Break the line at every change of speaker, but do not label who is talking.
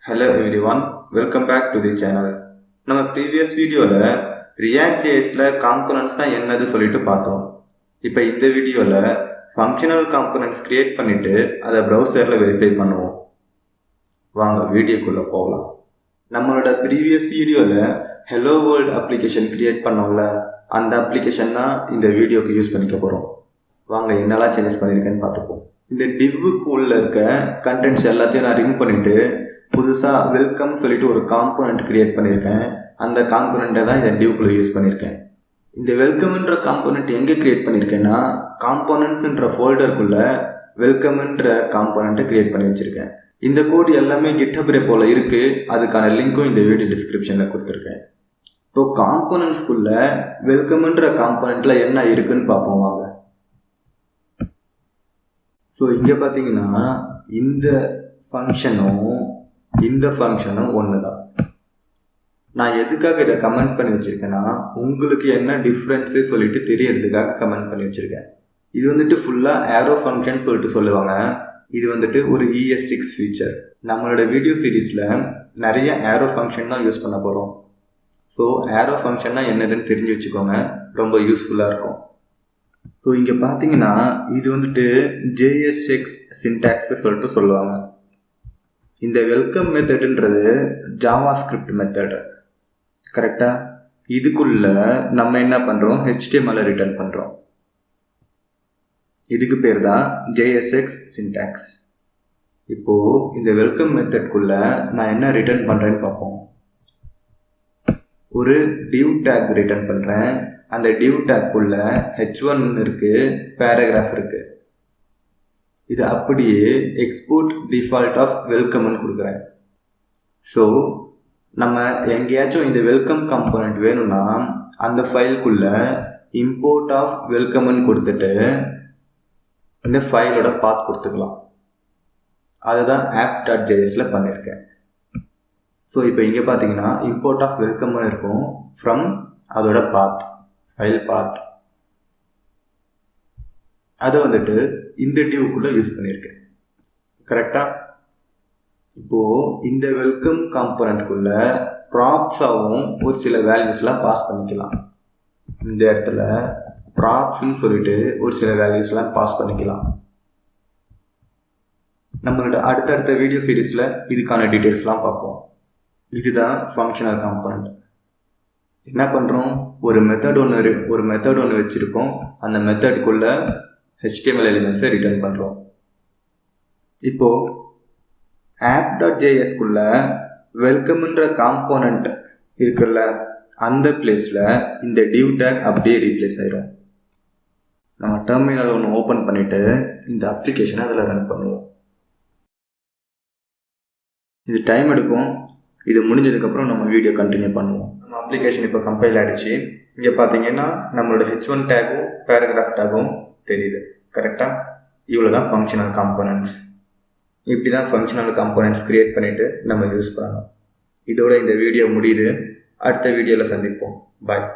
Hello everyone, welcome back to the channel. நம்ம previous வீடியோல Reactjsல components என்னது சொல்லிட்டு பார்த்தோம். இப்போ இந்த வீடியோல functional components create பண்ணிட்டு அதை browserல verify பண்ணுவோம். வாங்க வீடியோக்குள்ள போகலாம். நம்மளோட previous வீடியோல hello world application create பண்ணோம்ல, அந்த application தான் இந்த வீடியோக்கு யூஸ் பண்ணிக்க போறோம். வாங்க என்னெல்லாம் சேஞ்சஸ் பண்ணிருக்கேன்னு பார்த்துப்போம். இந்த divக்கு உள்ள இருக்க கண்டென்ட்ஸ் எல்லாத்தையும் நான் ரிமூவ் பண்ணிட்டு புதுசாக வெல்கம் சொல்லிட்டு ஒரு காம்போனன்ட் கிரியேட் பண்ணியிருக்கேன். அந்த காம்போனண்ட்டை தான் இந்த டிவ்க்குள்ளே யூஸ் பண்ணியிருக்கேன். இந்த வெல்கம்ன்ற காம்போனன்ட் எங்கே கிரியேட் பண்ணியிருக்கேன்னா காம்போனன்ட்ஸ்ன்ற ஃபோல்டருக்குள்ள வெல்கம்ன்ற காம்போனண்ட்டை கிரியேட் பண்ணி வச்சுருக்கேன். இந்த கோட் எல்லாமே GitHub போல் இருக்குது. அதுக்கான லிங்க்கும் இந்த வீடியோ டிஸ்கிரிப்ஷனில் கொடுத்துருக்கேன். இப்போ காம்போனன்ட்ஸ்குள்ள வெல்கம்ன்ற காம்போனண்ட்டில் என்ன இருக்குன்னு பார்ப்போம் வாங்க. ஸோ இங்கே பார்த்தீங்கன்னா இந்த ஃபங்க்ஷனும் இந்த ஃபங்க்ஷனும் ஒன்று தான். நான் எதுக்காக இதை கமெண்ட் பண்ணி வச்சுருக்கேன்னா உங்களுக்கு என்ன டிஃப்ரென்ஸு சொல்லிட்டு தெரியறதுக்காக கமெண்ட் பண்ணி வச்சுருக்கேன். இது வந்துட்டு ஃபுல்லாக ஏரோ ஃபங்க்ஷன் சொல்லிட்டு சொல்லுவாங்க. இது வந்துட்டு ஒரு ES6 ஃபீச்சர். நம்மளோட வீடியோ சீரீஸில் நிறைய ஏரோ ஃபங்க்ஷன் தான் யூஸ் பண்ண போகிறோம். ஸோ ஏரோ ஃபங்க்ஷன்னா என்னதுன்னு தெரிஞ்சு வச்சுக்கோங்க, ரொம்ப யூஸ்ஃபுல்லாக இருக்கும். ஸோ இங்கே பார்த்தீங்கன்னா இது வந்துட்டு JSX சின்டாக்ஸ் சொல்லிட்டு சொல்லுவாங்க. இந்த வெல்கம் மெத்தட்ன்றது ஜாவாஸ்கிரிப்ட் மெத்தட் கரெக்டாக. இதுக்குள்ள நம்ம என்ன பண்ணுறோம், HTML ரிட்டர்ன் பண்ணுறோம். இதுக்கு பேர் தான் JSX சின்டாக்ஸ். இப்போது இந்த வெல்கம் மெத்தட்குள்ள நான் என்ன ரிட்டர்ன் பண்ணுறேன்னு பார்ப்போம். ஒரு div tag ரிட்டர்ன் பண்ணுறேன். அந்த div tagக்குள்ள h1 இருக்குது, பேராகிராஃப் இருக்குது. இது அப்படியே எக்ஸ்போர்ட் டிஃபால்ட் ஆஃப் வெல்கம்னு கொடுக்குறேன். ஸோ நம்ம எங்கேயாச்சும் இந்த வெல்கம் காம்போனன்ட் வேணும்னா அந்த ஃபைலுக்குள்ள இம்போர்ட் ஆஃப் வெல்கம்னு கொடுத்துட்டு இந்த ஃபைலோட பாத் கொடுத்துக்கலாம். அதுதான் app.jsல பண்ணியிருக்கேன். ஸோ இப்போ இங்கே பார்த்தீங்கன்னா இம்போர்ட் ஆஃப் வெல்கம்னு இருக்கும் ஃப்ரம் அதோட பாத், ஃபைல் பாத். அதை வந்துட்டு இந்த டிவ்க்குள்ளே யூஸ் பண்ணியிருக்கேன் கரெக்டாக. இப்போது இந்த வெல்கம் காம்போனன்ட்குள்ள ப்ராப்ஸாகவும் ஒரு சில வேல்யூஸ்லாம் பாஸ் பண்ணிக்கலாம். இந்த இடத்துல ப்ராப்ஸ்ன்னு சொல்லிட்டு ஒரு சில வேல்யூஸ்லாம் பாஸ் பண்ணிக்கலாம். நம்மளோட அடுத்தடுத்த வீடியோ சீரீஸில் இதுக்கான டீட்டெயில்ஸ்லாம் பார்ப்போம். இதுதான் ஃபங்க்ஷனல் காம்போனன்ட். என்ன பண்ணுறோம், ஒரு மெத்தட் ஒன்று வச்சுருக்கோம். அந்த மெத்தடுக்குள்ள HTML எலிமெண்ட்ஸை ரிட்டர்ன் பண்ணுறோம். இப்போது app.jsக்குள்ள வெல்கம்ன்ற காம்போனன்ட் இருக்குல்ல, அந்த பிளேஸில் இந்த div tag அப்படியே ரீப்ளேஸ் ஆயிடும். நம்ம டெர்மினல் ஒன்று ஓப்பன் பண்ணிவிட்டு இந்த அப்ளிகேஷனை அதில் ரன் பண்ணுவோம். இது டைம் எடுக்கும். இது முடிஞ்சதுக்கப்புறம் நம்ம வீடியோ கண்டினியூ பண்ணுவோம். நம்ம அப்ளிகேஷன் இப்போ கம்பைல் ஆகிடுச்சு. இங்கே பார்த்தீங்கன்னா நம்மளோட h1 டேகும் பேராகிராஃப் டேகும் தெரியுது கரெக்டாக. இவ்வளோ தான் ஃபங்க்ஷனல் காம்போனன்ட்ஸ். இப்படி தான் ஃபங்க்ஷனல் காம்போனன்ட்ஸ் க்ரியேட் பண்ணிவிட்டு நம்ம யூஸ் பண்ணணும். இதோட இந்த வீடியோ முடியுது. அடுத்த வீடியோவில் சந்திப்போம். பாய்.